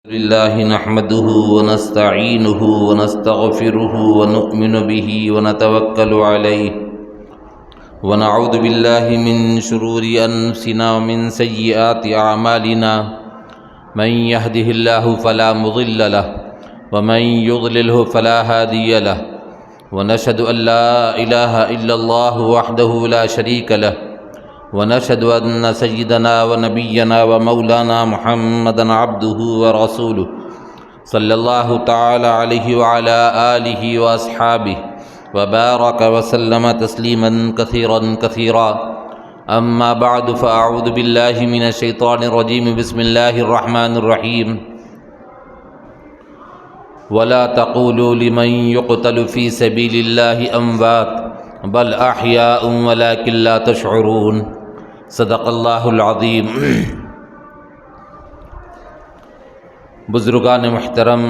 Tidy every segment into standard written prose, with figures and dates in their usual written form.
لله نحمده ونستعينه ونستغفره ونؤمن به ونتوكل عليه ونعوذ بالله من شرور أنفسنا ومن سيئات أعمالنا من يهده الله فلا مضل له ومن يضلله فلا هادي له ونشهد أن لا إله إلا الله وحده لا شريك له ونشهد أن سيدنا ونبينا ومولانا محمدا عبده ورسوله صلى الله تعالى عليه وعلى آله وأصحابه وبارك وسلم تسليما كثيرا أما بعد فأعوذ بالله من الشيطان الرجيم بسم الله الرحمن الرحيم ولا تقولوا لمن يقتل في سبيل الله أموات بل أحياء ولكن لا تشعرون صدق اللہ العظیم۔ بزرگان محترم،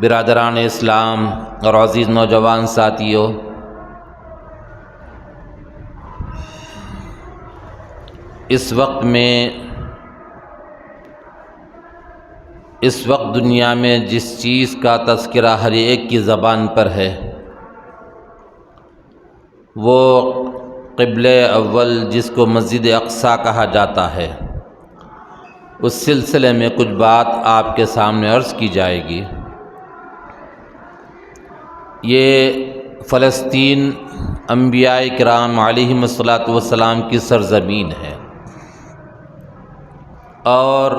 برادران اسلام اور عزیز نوجوان ساتھیو، اس وقت دنیا میں جس چیز کا تذکرہ ہر ایک کی زبان پر ہے وہ قبلہ اول جس کو مسجد اقصیٰ کہا جاتا ہے، اس سلسلے میں کچھ بات آپ کے سامنے عرض کی جائے گی۔ یہ فلسطین انبیاء کرام علیہم الصلاۃ والسلام کی سرزمین ہے، اور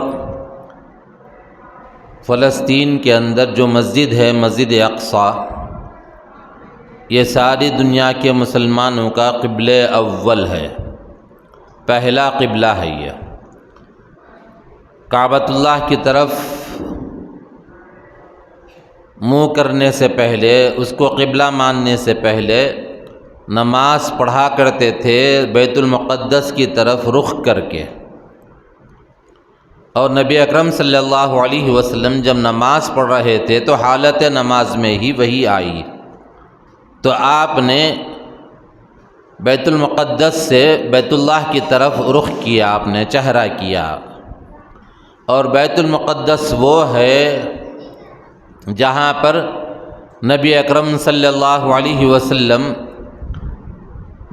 فلسطین کے اندر جو مسجد ہے مسجد اقصیٰ، یہ ساری دنیا کے مسلمانوں کا قبلہ اول ہے، پہلا قبلہ ہے۔ یہ کعبۃ اللہ کی طرف منہ کرنے سے پہلے، اس کو قبلہ ماننے سے پہلے نماز پڑھا کرتے تھے بیت المقدس کی طرف رخ کر کے، اور نبی اکرم صلی اللہ علیہ وسلم جب نماز پڑھ رہے تھے تو حالت نماز میں ہی وحی آئی، تو آپ نے بیت المقدس سے بیت اللہ کی طرف رخ کیا، آپ نے چہرہ کیا، اور بیت المقدس وہ ہے جہاں پر نبی اکرم صلی اللہ علیہ وسلم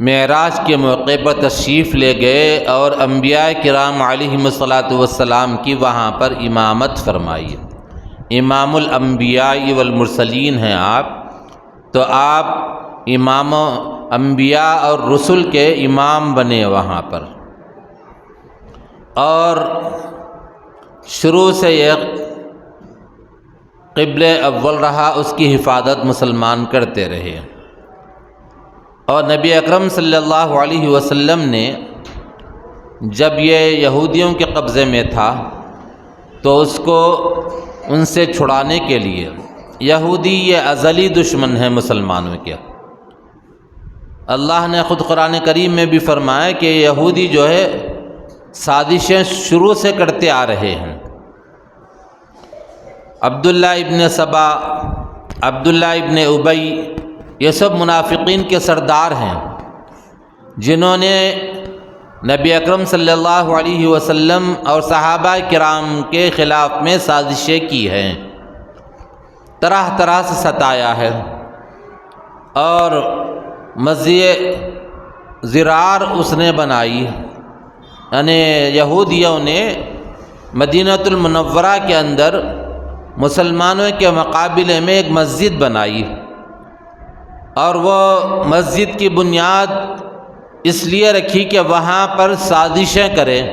معراج کے موقع پر تشریف لے گئے اور انبیاء کرام علیہم الصلاۃ والسلام کی وہاں پر امامت فرمائی۔ امام الانبیاء والمرسلین ہیں آپ، تو آپ امام انبیاء اور رسل کے امام بنے وہاں پر، اور شروع سے یہ قبلہ اول رہا، اس کی حفاظت مسلمان کرتے رہے۔ اور نبی اکرم صلی اللہ علیہ وسلم نے جب یہ یہودیوں کے قبضے میں تھا تو اس کو ان سے چھڑانے کے لیے، یہودی یہ ازلی دشمن ہے مسلمانوں کے، اللہ نے خود قرآن کریم میں بھی فرمایا کہ یہودی جو ہے سازشیں شروع سے کرتے آ رہے ہیں۔ عبداللہ ابن سبا، عبداللہ ابن ابی، یہ سب منافقین کے سردار ہیں جنہوں نے نبی اکرم صلی اللہ علیہ وسلم اور صحابہ کرام کے خلاف میں سازشیں کی ہیں، طرح طرح سے ستایا ہے، اور مسجد ضرار اس نے بنائی، یعنی یہودیوں نے مدینہ المنورہ کے اندر مسلمانوں کے مقابلے میں ایک مسجد بنائی، اور وہ مسجد کی بنیاد اس لیے رکھی کہ وہاں پر سازشیں کریں،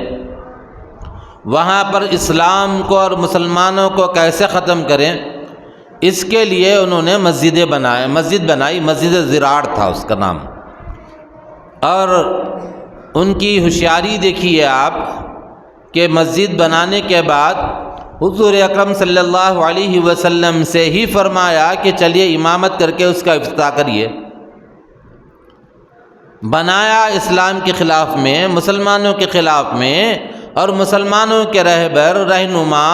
وہاں پر اسلام کو اور مسلمانوں کو کیسے ختم کریں، اس کے لیے انہوں نے مسجد بنائی، مسجد ضرار تھا اس کا نام۔ اور ان کی ہوشیاری دیکھیے آپ کہ مسجد بنانے کے بعد حضور اکرم صلی اللہ علیہ وسلم سے ہی فرمایا کہ چلیے امامت کر کے اس کا افتتاح کریے۔ بنایا اسلام کے خلاف میں، مسلمانوں کے خلاف میں، اور مسلمانوں کے رہبر، رہنما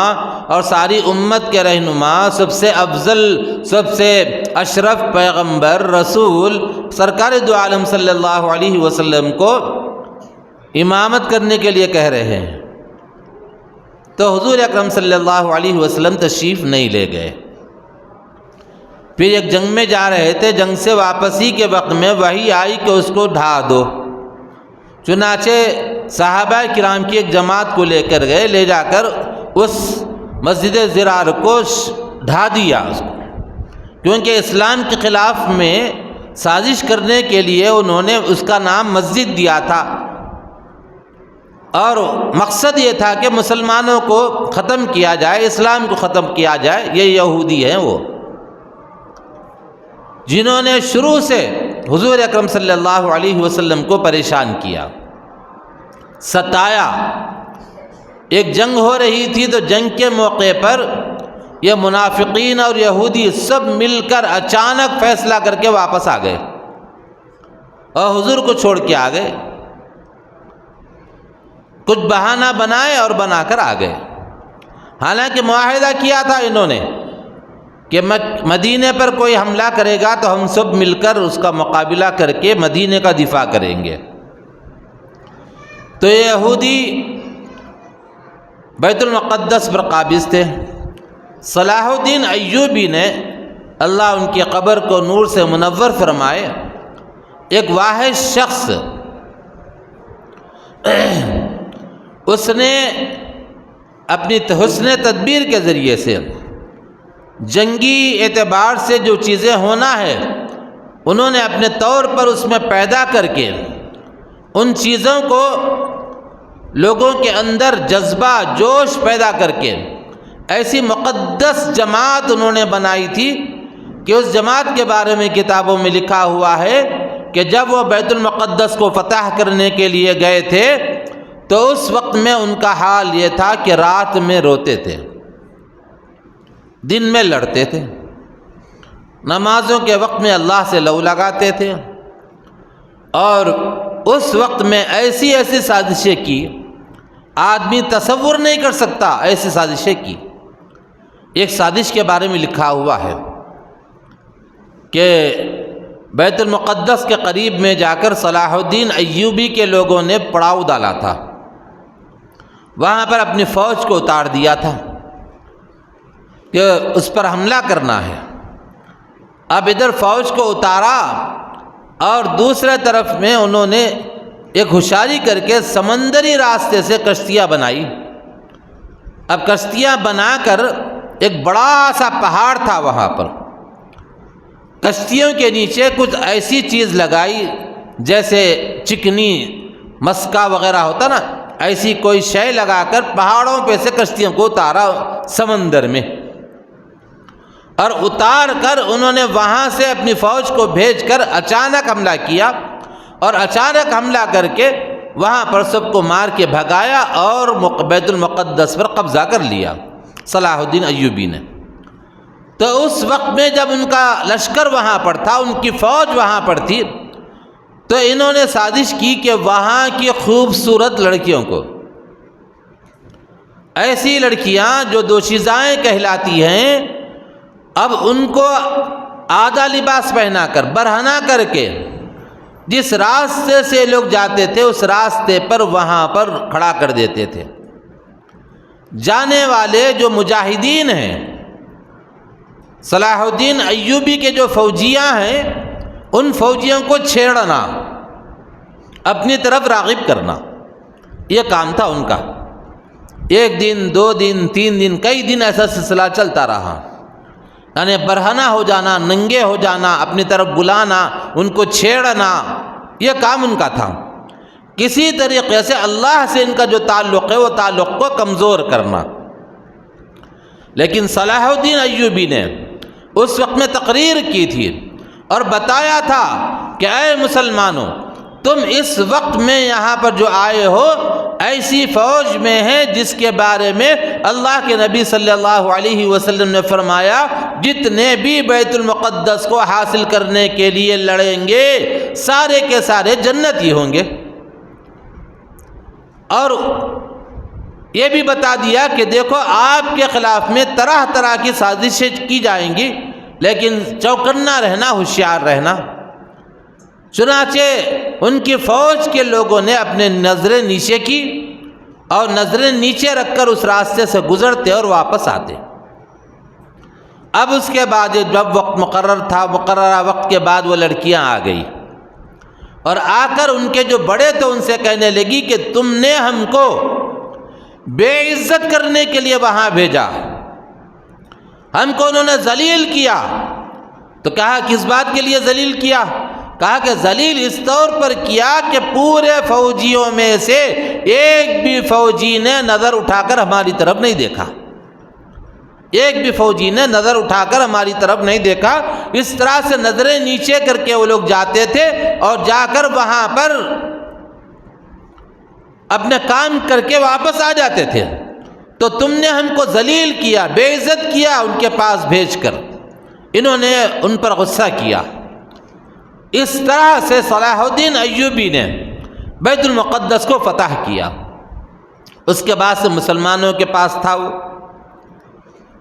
اور ساری امت کے رہنما، سب سے افضل، سب سے اشرف پیغمبر رسول سرکار دو عالم صلی اللہ علیہ وسلم کو امامت کرنے کے لیے کہہ رہے ہیں، تو حضور اکرم صلی اللہ علیہ وسلم تشریف نہیں لے گئے۔ پھر ایک جنگ میں جا رہے تھے، جنگ سے واپسی کے وقت میں وحی آئی کہ اس کو ڈھا دو۔ چنانچہ صحابہ کرام کی ایک جماعت کو لے کر گئے، لے جا کر اس مسجد ضرار کو ڈھا دیا اس کو، کیونکہ اسلام کے خلاف میں سازش کرنے کے لیے انہوں نے اس کا نام مسجد دیا تھا، اور مقصد یہ تھا کہ مسلمانوں کو ختم کیا جائے، اسلام کو ختم کیا جائے۔ یہ یہودی ہیں وہ، جنہوں نے شروع سے حضور اکرم صلی اللہ علیہ وسلم کو پریشان کیا، ستایا۔ ایک جنگ ہو رہی تھی تو جنگ کے موقع پر یہ منافقین اور یہودی سب مل کر اچانک فیصلہ کر کے واپس آ گئے اور حضور کو چھوڑ کے آ گئے، کچھ بہانہ بنائے اور بنا کر آ گئے۔ حالانکہ معاہدہ کیا تھا انہوں نے کہ مدینے پر کوئی حملہ کرے گا تو ہم سب مل کر اس کا مقابلہ کر کے مدینے کا دفاع کریں گے۔ تو یہ یہودی بیت المقدس پر قابض تھے۔ صلاح الدین ایوبی نے، اللہ ان کی قبر کو نور سے منور فرمائے، ایک واحد شخص، اس نے اپنی حسن تدبیر کے ذریعے سے جنگی اعتبار سے جو چیزیں ہونا ہے انہوں نے اپنے طور پر اس میں پیدا کر کے ان چیزوں کو لوگوں کے اندر جذبہ جوش پیدا کر کے ایسی مقدس جماعت انہوں نے بنائی تھی کہ اس جماعت کے بارے میں کتابوں میں لکھا ہوا ہے کہ جب وہ بیت المقدس کو فتح کرنے کے لیے گئے تھے تو اس وقت میں ان کا حال یہ تھا کہ رات میں روتے تھے، دن میں لڑتے تھے، نمازوں کے وقت میں اللہ سے لو لگاتے تھے، اور اس وقت میں ایسی ایسی سازشیں کی آدمی تصور نہیں کر سکتا، ایسی سازشیں کی۔ ایک سازش کے بارے میں لکھا ہوا ہے کہ بیت المقدس کے قریب میں جا کر صلاح الدین ایوبی کے لوگوں نے پڑاؤ ڈالا تھا، وہاں پر اپنی فوج کو اتار دیا تھا کہ اس پر حملہ کرنا ہے۔ اب ادھر فوج کو اتارا اور دوسرے طرف میں انہوں نے ایک ہوشیاری کر کے سمندری راستے سے کشتیاں بنائی۔ اب کشتیاں بنا کر ایک بڑا سا پہاڑ تھا، وہاں پر کشتیوں کے نیچے کچھ ایسی چیز لگائی جیسے چکنی مسکا وغیرہ ہوتا نا، ایسی کوئی شے لگا کر پہاڑوں پہ سے کشتیوں کو اتارا سمندر میں، اور اتار کر انہوں نے وہاں سے اپنی فوج کو بھیج کر اچانک حملہ کیا، اور اچانک حملہ کر کے وہاں پر سب کو مار کے بھگایا اور بیت المقدس پر قبضہ کر لیا صلاح الدین ایوبی نے۔ تو اس وقت میں جب ان کا لشکر وہاں پر تھا، ان کی فوج وہاں پر تھی، تو انہوں نے سازش کی کہ وہاں کی خوبصورت لڑکیوں کو، ایسی لڑکیاں جو دوشیزائیں کہلاتی ہیں، اب ان کو آدھا لباس پہنا کر برہنہ کر کے جس راستے سے لوگ جاتے تھے اس راستے پر وہاں پر کھڑا کر دیتے تھے۔ جانے والے جو مجاہدین ہیں، صلاح الدین ایوبی کے جو فوجیاں ہیں، ان فوجیوں کو چھیڑنا، اپنی طرف راغب کرنا، یہ کام تھا ان کا۔ ایک دن، 2 دن، 3 دن، کئی دن ایسا سلسلہ چلتا رہا، یعنی برہنہ ہو جانا، ننگے ہو جانا، اپنی طرف بلانا، ان کو چھیڑنا، یہ کام ان کا تھا۔ کسی طریقے سے اللہ سے ان کا جو تعلق ہے وہ تعلق کو کمزور کرنا۔ لیکن صلاح الدین ایوبی نے اس وقت میں تقریر کی تھی اور بتایا تھا کہ اے مسلمانوں، تم اس وقت میں یہاں پر جو آئے ہو ایسی فوج میں ہیں جس کے بارے میں اللہ کے نبی صلی اللہ علیہ وسلم نے فرمایا جتنے بھی بیت المقدس کو حاصل کرنے کے لیے لڑیں گے سارے کے سارے جنتی ہوں گے۔ اور یہ بھی بتا دیا کہ دیکھو آپ کے خلاف میں طرح طرح کی سازشیں کی جائیں گی، لیکن چوکنا رہنا، ہوشیار رہنا۔ چنانچہ ان کی فوج کے لوگوں نے اپنے نظریں نیچے کی اور نظریں نیچے رکھ کر اس راستے سے گزرتے اور واپس آتے۔ اب اس کے بعد جب وقت مقرر تھا، مقررہ وقت کے بعد وہ لڑکیاں آ گئی اور آ کر ان کے جو بڑے تھے ان سے کہنے لگی کہ تم نے ہم کو بے عزت کرنے کے لیے وہاں بھیجا، ہم کو انہوں نے ذلیل کیا۔ تو کہا کس بات کے لیے ذلیل کیا؟ کہا کہ ذلیل اس طور پر کیا کہ پورے فوجیوں میں سے ایک بھی فوجی نے نظر اٹھا کر ہماری طرف نہیں دیکھا، ایک بھی فوجی نے نظر اٹھا کر ہماری طرف نہیں دیکھا۔ اس طرح سے نظریں نیچے کر کے وہ لوگ جاتے تھے اور جا کر وہاں پر اپنے کام کر کے واپس آ جاتے تھے۔ تو تم نے ہم کو ذلیل کیا، بے عزت کیا ان کے پاس بھیج کر۔ انہوں نے ان پر غصہ کیا۔ اس طرح سے صلاح الدین ایوبی نے بیت المقدس کو فتح کیا۔ اس کے بعد سے مسلمانوں کے پاس تھا، وہ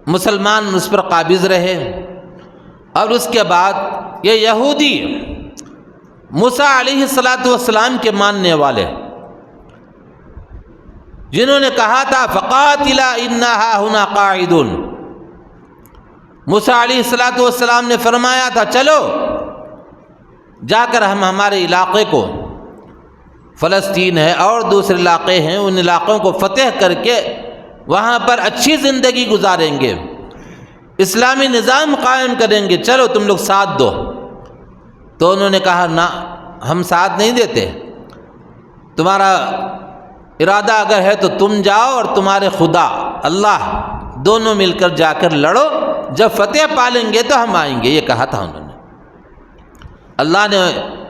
مسلمان اس پر قابض رہے، اور اس کے بعد یہ یہودی موسیٰ علیہ السلام کے ماننے والے جنہوں نے کہا تھا فقاتلا انا ہاہنا قاعدون، موسیٰ علیہ السلام نے فرمایا تھا چلو جا کر ہم ہمارے علاقے کو، فلسطین ہے اور دوسرے علاقے ہیں، ان علاقوں کو فتح کر کے وہاں پر اچھی زندگی گزاریں گے، اسلامی نظام قائم کریں گے، چلو تم لوگ ساتھ دو۔ تو انہوں نے کہا نہ، ہم ساتھ نہیں دیتے، تمہارا ارادہ اگر ہے تو تم جاؤ اور تمہارے خدا اللہ دونوں مل کر جا کر لڑو، جب فتح پالیں گے تو ہم آئیں گے، یہ کہا تھا انہوں نے۔ اللہ نے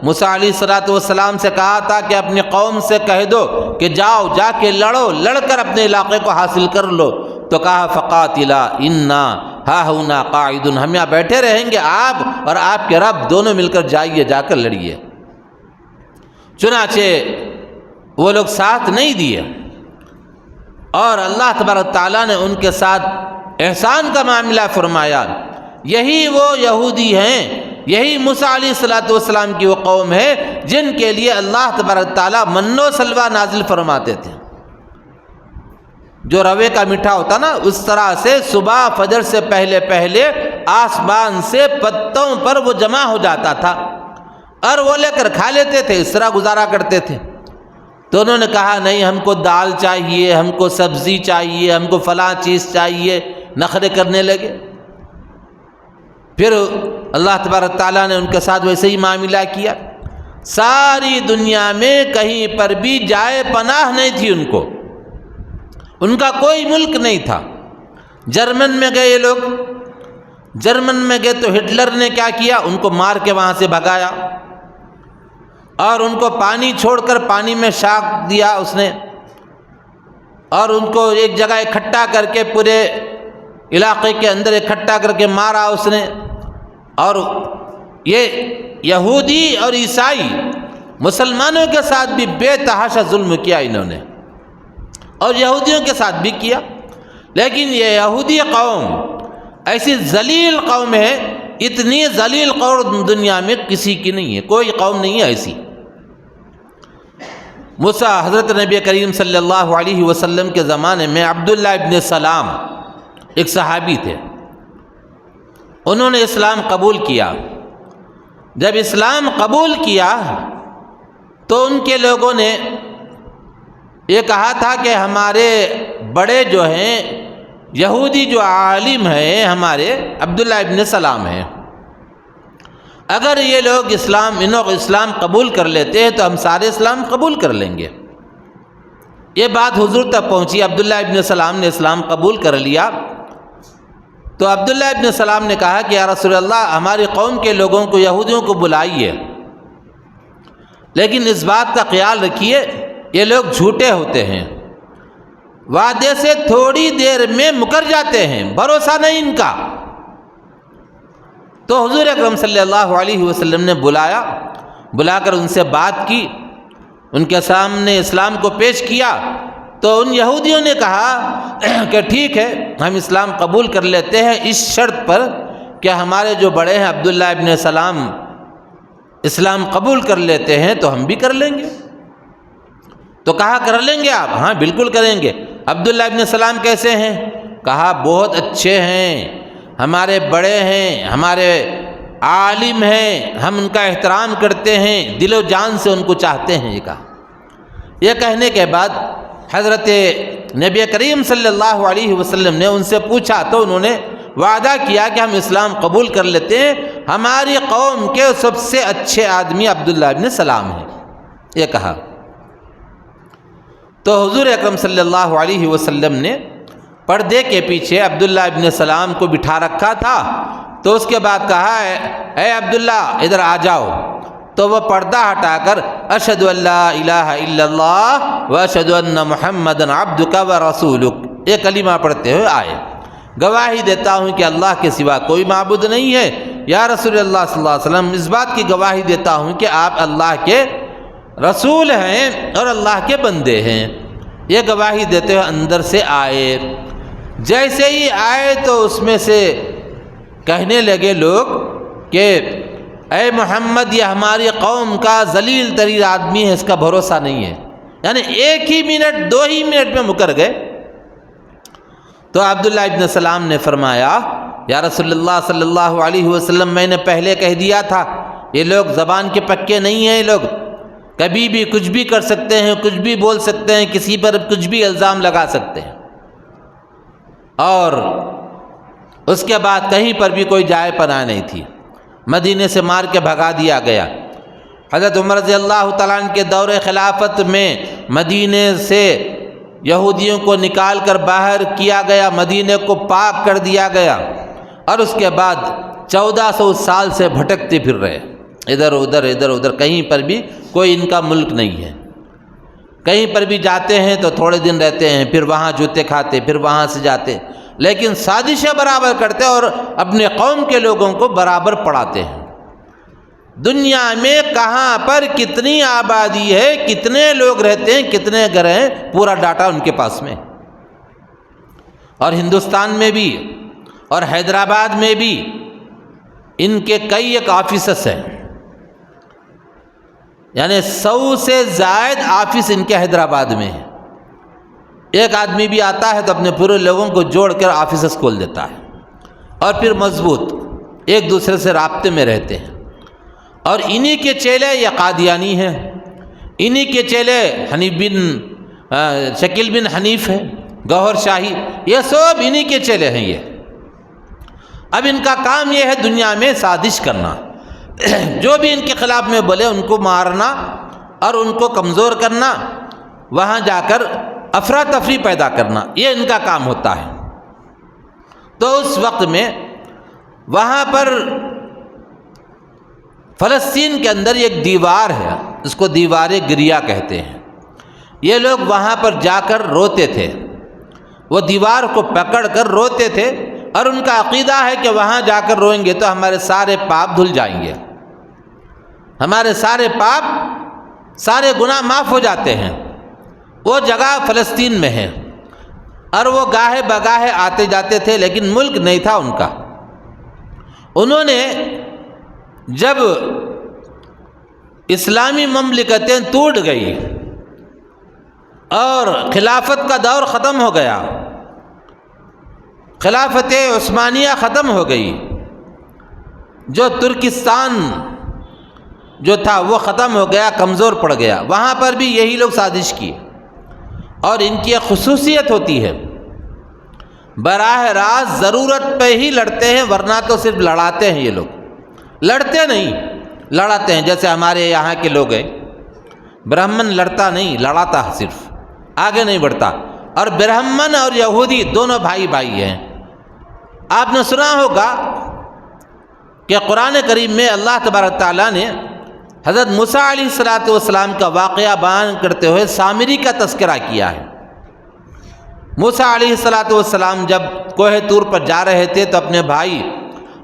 موسیٰ علیہ السلام سے کہا تھا کہ اپنی قوم سے کہہ دو کہ جاؤ جا کے لڑو، لڑ کر اپنے علاقے کو حاصل کر لو۔ تو کہا فقاتلا انا ہاہنا قاعدون، ہم یہاں بیٹھے رہیں گے، آپ اور آپ کے رب دونوں مل کر جائیے، جا کر لڑیے۔ چنانچہ وہ لوگ ساتھ نہیں دیے، اور اللہ تبارک تعالیٰ نے ان کے ساتھ احسان کا معاملہ فرمایا۔ یہی وہ یہودی ہیں، یہی موسیٰ علیہ السلام کی وہ قوم ہے جن کے لیے اللہ تبارک تعالیٰ من و سلوہ نازل فرماتے تھے۔ جو روے کا میٹھا ہوتا نا، اس طرح سے صبح فجر سے پہلے پہلے آسمان سے پتوں پر وہ جمع ہو جاتا تھا اور وہ لے کر کھا لیتے تھے، اس طرح گزارا کرتے تھے۔ تو انہوں نے کہا نہیں، ہم کو دال چاہیے، ہم کو سبزی چاہیے، ہم کو فلاں چیز چاہیے، نخرے کرنے لگے۔ پھر اللہ تبارک تعالیٰ نے ان کے ساتھ ویسے ہی معاملہ کیا۔ ساری دنیا میں کہیں پر بھی جائے پناہ نہیں تھی ان کو، ان کا کوئی ملک نہیں تھا۔ جرمن میں گئے یہ لوگ، جرمن میں گئے تو ہٹلر نے کیا کیا، ان کو مار کے وہاں سے بھگایا، اور ان کو پانی چھوڑ کر پانی میں شاک دیا اس نے، اور ان کو ایک جگہ اکٹھا کر کے پورے علاقے کے اندر اکٹھا کر کے مارا اس نے۔ اور یہ یہودی اور عیسائی مسلمانوں کے ساتھ بھی بے تحاشا ظلم کیا انہوں نے، اور یہودیوں کے ساتھ بھی کیا۔ لیکن یہ یہودی قوم ایسی ذلیل قوم ہے، اتنی ذلیل قوم دنیا میں کسی کی نہیں ہے، کوئی قوم نہیں ہے ایسی۔ موسیٰ حضرت نبی کریم صلی اللہ علیہ وسلم کے زمانے میں عبداللہ ابن سلام ایک صحابی تھے، انہوں نے اسلام قبول کیا۔ جب اسلام قبول کیا تو ان کے لوگوں نے یہ کہا تھا کہ ہمارے بڑے جو ہیں یہودی جو عالم ہیں ہمارے عبداللہ ابن سلام ہیں، اگر یہ لوگ اسلام قبول کر لیتے ہیں تو ہم سارے اسلام قبول کر لیں گے۔ یہ بات حضور تک پہنچی، عبداللہ ابن سلام نے اسلام قبول کر لیا۔ تو عبداللہ ابن سلام نے کہا کہ یا رسول اللہ، ہماری قوم کے لوگوں کو، یہودیوں کو بلائیے، لیکن اس بات کا خیال رکھیے یہ لوگ جھوٹے ہوتے ہیں، وعدے سے تھوڑی دیر میں مکر جاتے ہیں، بھروسہ نہیں ان کا۔ تو حضور اکرم صلی اللہ علیہ وسلم نے بلا کر ان سے بات کی، ان کے سامنے اسلام کو پیش کیا۔ تو ان یہودیوں نے کہا کہ ٹھیک ہے، ہم اسلام قبول کر لیتے ہیں اس شرط پر کہ ہمارے جو بڑے ہیں عبداللہ ابن سلام اسلام قبول کر لیتے ہیں تو ہم بھی کر لیں گے۔ تو کہا کر لیں گے آپ؟ ہاں بالکل کریں گے۔ عبداللہ ابن سلام کیسے ہیں؟ کہا بہت اچھے ہیں، ہمارے بڑے ہیں، ہمارے عالم ہیں، ہم ان کا احترام کرتے ہیں، دل و جان سے ان کو چاہتے ہیں۔ یہ کہا۔ یہ کہنے کے بعد حضرت نبی کریم صلی اللہ علیہ وسلم نے ان سے پوچھا تو انہوں نے وعدہ کیا کہ ہم اسلام قبول کر لیتے ہیں، ہماری قوم کے سب سے اچھے آدمی عبداللہ ابن سلام ہیں۔ یہ کہا تو حضور اکرم صلی اللہ علیہ وسلم نے پردے کے پیچھے عبداللہ ابن سلام کو بٹھا رکھا تھا، تو اس کے بعد کہا اے عبداللہ ادھر آ جاؤ، تو وہ پردہ ہٹا کر اشہد ان لا الہ الا اللہ واشہد ان محمدًا عبدک ورسولک یہ کلمہ پڑھتے ہوئے آئے، گواہی دیتا ہوں کہ اللہ کے سوا کوئی معبود نہیں ہے، یا رسول اللہ صلی اللہ علیہ وسلم اس بات کی گواہی دیتا ہوں کہ آپ اللہ کے رسول ہیں اور اللہ کے بندے ہیں۔ یہ گواہی دیتے ہوئے اندر سے آئے۔ جیسے ہی آئے تو اس میں سے کہنے لگے لوگ کہ اے محمد یہ ہماری قوم کا ذلیل ترین آدمی ہے، اس کا بھروسہ نہیں ہے۔ یعنی ایک ہی منٹ 2 ہی منٹ میں مکر گئے۔ تو عبداللہ ابن سلام نے فرمایا یا رسول اللہ صلی اللہ علیہ وسلم میں نے پہلے کہہ دیا تھا یہ لوگ زبان کے پکے نہیں ہیں، یہ لوگ کبھی بھی کچھ بھی کر سکتے ہیں، کچھ بھی بول سکتے ہیں، کسی پر کچھ بھی الزام لگا سکتے ہیں، اور اس کے بعد کہیں پر بھی کوئی جائے پناہ نہیں تھی۔ مدینے سے مار کے بھگا دیا گیا۔ حضرت عمر رضی اللہ تعالیٰ عنہ کے دور خلافت میں مدینے سے یہودیوں کو نکال کر باہر کیا گیا، مدینے کو پاک کر دیا گیا، اور اس کے بعد 1400 سال سے بھٹکتے پھر رہے، ادھر ادھر کہیں پر بھی کوئی ان کا ملک نہیں ہے۔ کہیں پر بھی جاتے ہیں تو تھوڑے دن رہتے ہیں، پھر وہاں جوتے کھاتے، پھر وہاں سے جاتے، لیکن سازشیں برابر کرتے اور اپنے قوم کے لوگوں کو برابر پڑھاتے ہیں۔ دنیا میں کہاں پر کتنی آبادی ہے، کتنے لوگ رہتے ہیں، کتنے گھر ہیں، پورا ڈاٹا ان کے پاس میں، اور ہندوستان میں بھی اور حیدرآباد میں بھی ان کے کئی ایک آفیسز ہیں، یعنی 100 سے زائد آفس ان کے حیدرآباد میں ہے۔ ایک آدمی بھی آتا ہے تو اپنے پورے لوگوں کو جوڑ کر آفیسز کھول دیتا ہے، اور پھر مضبوط ایک دوسرے سے رابطے میں رہتے ہیں۔ اور انہی کے چیلے یہ قادیانی ہیں، انہی کے چیلے شکیل بن حنیف ہے، گوہر شاہی، یہ سب انہی کے چیلے ہیں۔ یہ اب ان کا کام یہ ہے دنیا میں سازش کرنا، جو بھی ان کے خلاف میں بولے ان کو مارنا اور ان کو کمزور کرنا، وہاں جا کر افراتفری پیدا کرنا، یہ ان کا کام ہوتا ہے۔ تو اس وقت میں وہاں پر فلسطین کے اندر ایک دیوار ہے، اس کو دیوار گریا کہتے ہیں۔ یہ لوگ وہاں پر جا کر روتے تھے، وہ دیوار کو پکڑ کر روتے تھے، اور ان کا عقیدہ ہے کہ وہاں جا کر روئیں گے تو ہمارے سارے پاپ دھل جائیں گے، ہمارے سارے پاپ، سارے گناہ معاف ہو جاتے ہیں۔ وہ جگہ فلسطین میں ہے، اور وہ گاہے بگاہے آتے جاتے تھے، لیکن ملک نہیں تھا ان کا۔ انہوں نے جب اسلامی مملکتیں ٹوٹ گئی اور خلافت کا دور ختم ہو گیا، خلافت عثمانیہ ختم ہو گئی، جو ترکستان جو تھا وہ ختم ہو گیا، کمزور پڑ گیا، وہاں پر بھی یہی لوگ سازش کی۔ اور ان کی ایک خصوصیت ہوتی ہے، براہ راست ضرورت پہ ہی لڑتے ہیں، ورنہ تو صرف لڑاتے ہیں۔ یہ لوگ لڑتے نہیں، لڑاتے ہیں۔ جیسے ہمارے یہاں کے لوگ ہیں، برہمن لڑتا نہیں، لڑاتا صرف، آگے نہیں بڑھتا۔ اور برہمن اور یہودی دونوں بھائی بھائی ہیں۔ آپ نے سنا ہوگا کہ قرآن کریم میں اللہ تبارک تعالیٰ نے حضرت موسیٰ علیہ السلام کا واقعہ بیان کرتے ہوئے سامری کا تذکرہ کیا ہے۔ موسیٰ علیہ السلام جب کوہ طور پر جا رہے تھے تو اپنے بھائی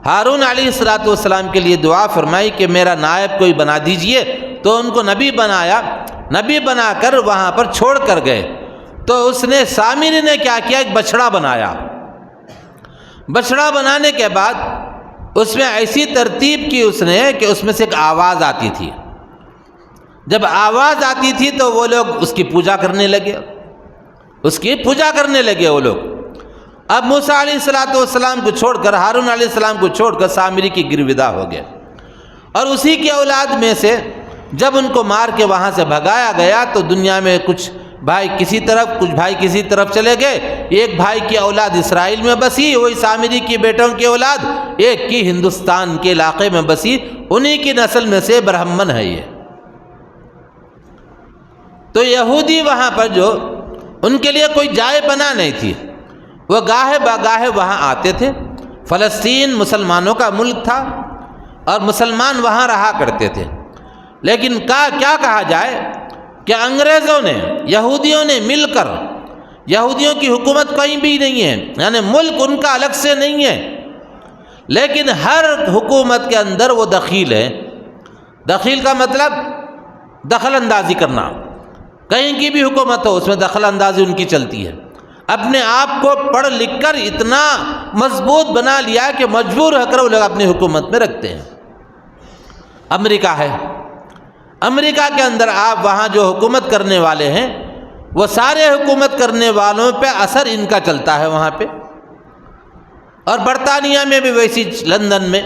ہارون علیہ السلام کے لیے دعا فرمائی کہ میرا نائب کوئی بنا دیجئے، تو ان کو نبی بنایا، نبی بنا کر وہاں پر چھوڑ کر گئے۔ تو اس نے سامری نے کیا کیا، ایک بچڑا بنایا۔ بچڑا بنانے کے بعد اس میں ایسی ترتیب کی اس نے کہ اس میں سے ایک آواز آتی تھی، جب آواز آتی تھی تو وہ لوگ اس کی پوجا کرنے لگے، وہ لوگ۔ اب موسیٰ علیہ السلام کو چھوڑ کر، ہارون علیہ السلام کو چھوڑ کر سامری کی گرویدہ ہو گئے، اور اسی کی اولاد میں سے جب ان کو مار کے وہاں سے بھگایا گیا تو دنیا میں کچھ بھائی کسی طرف، کچھ بھائی کسی طرف چلے گئے۔ ایک بھائی کی اولاد اسرائیل میں بسی، وہی سامری کی بیٹوں کی اولاد، ایک کی ہندوستان کے علاقے میں بسی، انہی کی نسل میں سے برہمن ہے یہ۔ تو یہودی وہاں پر جو ان کے لیے کوئی جائے پناہ نہیں تھی، وہ گاہے بگاہے وہاں آتے تھے۔ فلسطین مسلمانوں کا ملک تھا اور مسلمان وہاں رہا کرتے تھے، لیکن کیا کہا جائے کہ انگریزوں نے، یہودیوں نے مل کر، یہودیوں کی حکومت کہیں بھی نہیں ہے، یعنی ملک ان کا الگ سے نہیں ہے، لیکن ہر حکومت کے اندر وہ دخیل ہے۔ دخیل کا مطلب دخل اندازی کرنا، کہیں کی بھی حکومت ہو اس میں دخل اندازی ان کی چلتی ہے۔ اپنے آپ کو پڑھ لکھ کر اتنا مضبوط بنا لیا کہ مجبور ہو کر وہ لوگ اپنی حکومت میں رکھتے ہیں۔ امریکہ ہے، امریکہ کے اندر آپ وہاں جو حکومت کرنے والے ہیں وہ سارے حکومت کرنے والوں پہ اثر ان کا چلتا ہے وہاں پہ، اور برطانیہ میں بھی ویسی، لندن میں،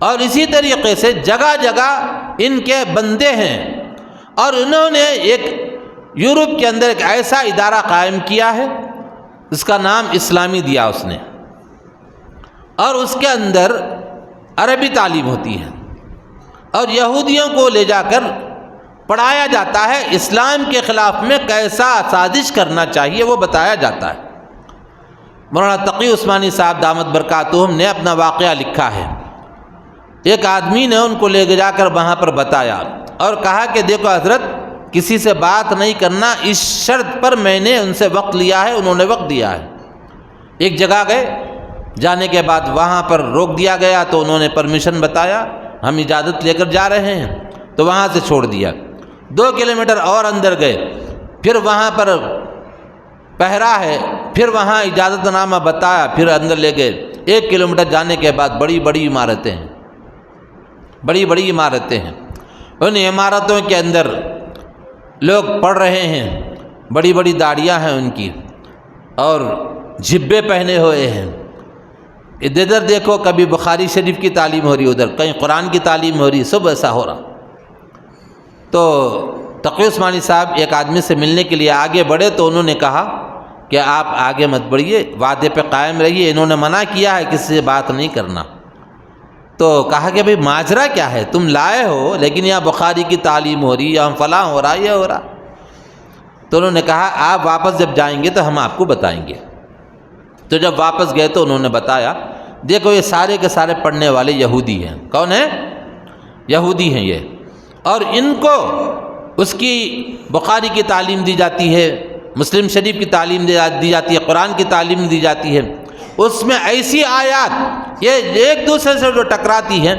اور اسی طریقے سے جگہ جگہ ان کے بندے ہیں۔ اور انہوں نے ایک یورپ کے اندر ایک ایسا ادارہ قائم کیا ہے، اس کا نام اسلامی دیا اس نے، اور اس کے اندر عربی تعلیم ہوتی ہے، اور یہودیوں کو لے جا کر پڑھایا جاتا ہے، اسلام کے خلاف میں کیسا سازش کرنا چاہیے وہ بتایا جاتا ہے۔ مولانا تقی عثمانی صاحب دامت برکاتہم نے اپنا واقعہ لکھا ہے۔ ایک آدمی نے ان کو لے جا کر وہاں پر بتایا اور کہا کہ دیکھو حضرت، کسی سے بات نہیں کرنا، اس شرط پر میں نے ان سے وقت لیا ہے، انہوں نے وقت دیا ہے۔ ایک جگہ گئے، جانے کے بعد وہاں پر روک دیا گیا تو انہوں نے پرمیشن بتایا، ہم اجازت لے کر جا رہے ہیں، تو وہاں سے چھوڑ دیا۔ 2 کلومیٹر اور اندر گئے، پھر وہاں پر پہرا ہے، پھر وہاں اجازت نامہ بتایا، پھر اندر لے گئے۔ 1 کلومیٹر جانے کے بعد بڑی بڑی عمارتیں ہیں، بڑی بڑی عمارتیں ہیں، ان عمارتوں کے اندر لوگ پڑھ رہے ہیں، بڑی بڑی داڑیاں ہیں ان کی، اور جبے پہنے ہوئے ہیں۔ ادھر دیکھو، کبھی بخاری شریف کی تعلیم ہو رہی، ادھر کہیں قرآن کی تعلیم ہو رہی، سب ایسا ہو رہا۔ تو تقی عثمانی صاحب ایک آدمی سے ملنے کے لیے آگے بڑھے تو انہوں نے کہا کہ آپ آگے مت بڑھیے، وعدے پہ قائم رہیے، انہوں نے منع کیا ہے کسی سے بات نہیں کرنا۔ تو کہا کہ بھئی ماجرا کیا ہے، تم لائے ہو لیکن یہاں بخاری کی تعلیم ہو رہی، یہاں فلاں ہو رہا، یہ ہو رہا۔ تو انہوں نے کہا آپ واپس جب جائیں گے تو ہم آپ کو بتائیں گے۔ تو جب واپس گئے تو انہوں نے بتایا، دیکھو یہ سارے کے سارے پڑھنے والے یہودی ہیں۔ کون ہیں؟ یہودی ہیں یہ، اور ان کو اس کی بخاری کی تعلیم دی جاتی ہے، مسلم شریف کی تعلیم دی جاتی ہے، قرآن کی تعلیم دی جاتی ہے۔ اس میں ایسی آیات یہ ایک دوسرے سے جو ٹکراتی ہیں،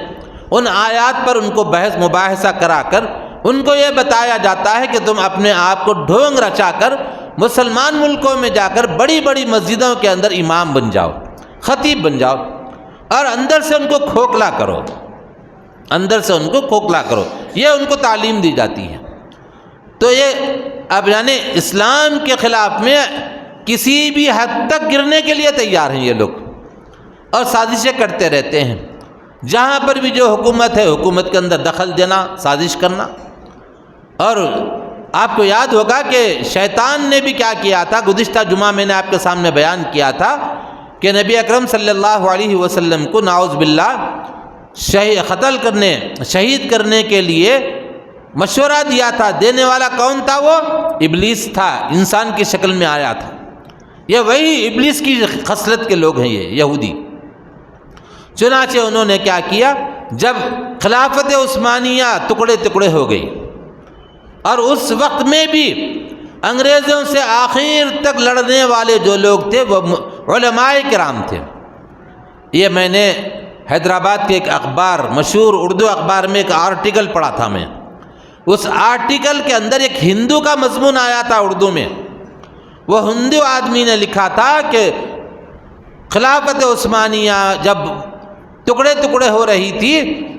ان آیات پر ان کو بحث مباحثہ کرا کر ان کو یہ بتایا جاتا ہے کہ تم اپنے آپ کو ڈھونگ رچا کر مسلمان ملکوں میں جا کر بڑی بڑی مسجدوں کے اندر امام بن جاؤ، خطیب بن جاؤ، اور اندر سے ان کو کھوکھلا کرو، اندر سے ان کو کھوکھلا کرو، یہ ان کو تعلیم دی جاتی ہے۔ تو یہ اب یعنی اسلام کے خلاف میں کسی بھی حد تک گرنے کے لیے تیار ہیں یہ لوگ، اور سازشیں کرتے رہتے ہیں۔ جہاں پر بھی جو حکومت ہے، حکومت کے اندر دخل دینا، سازش کرنا۔ اور آپ کو یاد ہوگا کہ شیطان نے بھی کیا کیا تھا، گزشتہ جمعہ میں نے آپ کے سامنے بیان کیا تھا کہ نبی اکرم صلی اللہ علیہ وسلم کو نعوذ باللہ قتل کرنے، شہید کرنے کے لیے مشورہ دیا تھا۔ دینے والا کون تھا؟ وہ ابلیس تھا، انسان کی شکل میں آیا تھا۔ یہ وہی ابلیس کی خصلت کے لوگ ہیں یہ یہودی۔ چنانچہ انہوں نے کیا کیا، جب خلافت عثمانیہ ٹکڑے ٹکڑے ہو گئی، اور اس وقت میں بھی انگریزوں سے آخر تک لڑنے والے جو لوگ تھے وہ علماء کرام تھے۔ یہ میں نے حیدرآباد کے ایک اخبار، مشہور اردو اخبار میں ایک آرٹیکل پڑھا تھا میں۔ اس آرٹیکل کے اندر ایک ہندو کا مضمون آیا تھا اردو میں۔ وہ ہندو آدمی نے لکھا تھا کہ خلافت عثمانیہ جب ٹکڑے ٹکڑے ہو رہی تھی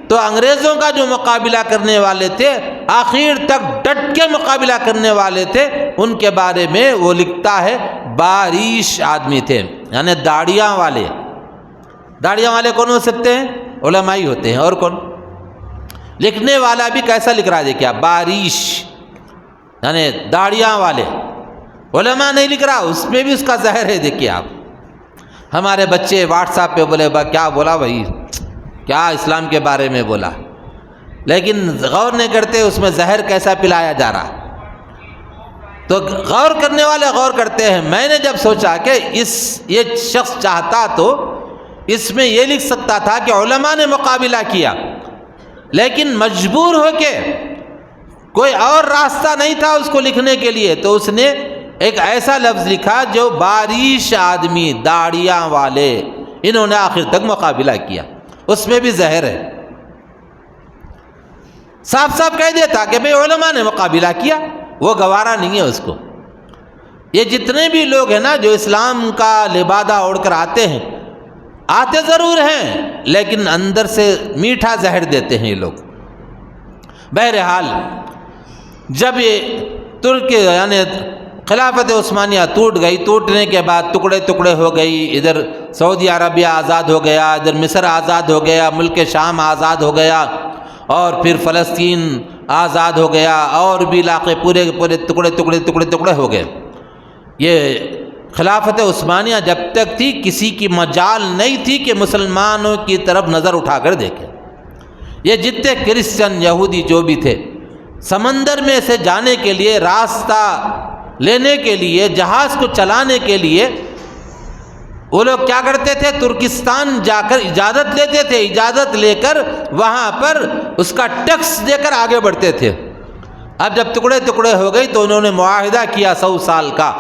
تو انگریزوں کا جو مقابلہ کرنے والے تھے، آخر تک ڈٹ کے مقابلہ کرنے والے تھے، ان کے بارے میں وہ لکھتا ہے باریش آدمی تھے، یعنی داڑیاں والے۔ داڑیاں والے کون ہو سکتے ہیں؟ علماء ہی ہوتے ہیں، اور کون؟ لکھنے والا بھی کیسا لکھ رہا ہے دیکھیے آپ، باریش یعنی داڑیاں والے، علماء نہیں لکھ رہا، اس میں بھی اس کا زہر ہے۔ دیکھیے آپ، ہمارے بچے واٹس ایپ پہ بولے با کیا بولا بھائی، کیا اسلام کے بارے میں بولا، لیکن غور نہیں کرتے اس میں زہر کیسا پلایا جا رہا۔ تو غور کرنے والے غور کرتے ہیں۔ میں نے جب سوچا کہ یہ شخص چاہتا تو اس میں یہ لکھ سکتا تھا کہ علماء نے مقابلہ کیا، لیکن مجبور ہو کے کوئی اور راستہ نہیں تھا اس کو لکھنے کے لیے، تو اس نے ایک ایسا لفظ لکھا جو باریش آدمی، داڑیاں والے، انہوں نے آخر تک مقابلہ کیا۔ اس میں بھی زہر ہے، صاف صاف کہہ دیتا کہ بھئی علماء نے مقابلہ کیا، وہ گوارا نہیں ہے اس کو۔ یہ جتنے بھی لوگ ہیں نا جو اسلام کا لبادہ اوڑھ کر آتے ہیں، آتے ضرور ہیں لیکن اندر سے میٹھا زہر دیتے ہیں یہ لوگ۔ بہرحال جب یہ ترک یعنی خلافت عثمانیہ ٹوٹ گئی، ٹوٹنے کے بعد ٹکڑے ٹکڑے ہو گئی، ادھر سعودی عربیہ آزاد ہو گیا، ادھر مصر آزاد ہو گیا، ملک شام آزاد ہو گیا، اور پھر فلسطین آزاد ہو گیا، اور بھی علاقے پورے کے پورے ٹکڑے ہو گئے۔ یہ خلافت عثمانیہ جب تک تھی کسی کی مجال نہیں تھی کہ مسلمانوں کی طرف نظر اٹھا کر دیکھے۔ یہ جتنے کرسچن یہودی جو بھی تھے، سمندر میں سے جانے کے لیے، راستہ لینے کے لیے، جہاز کو چلانے کے لیے وہ لوگ کیا کرتے تھے؟ ترکستان جا کر اجازت لیتے تھے، اجازت لے کر وہاں پر اس کا ٹیکس دے کر آگے بڑھتے تھے۔ اب جب ٹکڑے ٹکڑے ہو گئی تو انہوں نے معاہدہ کیا 100 سال کا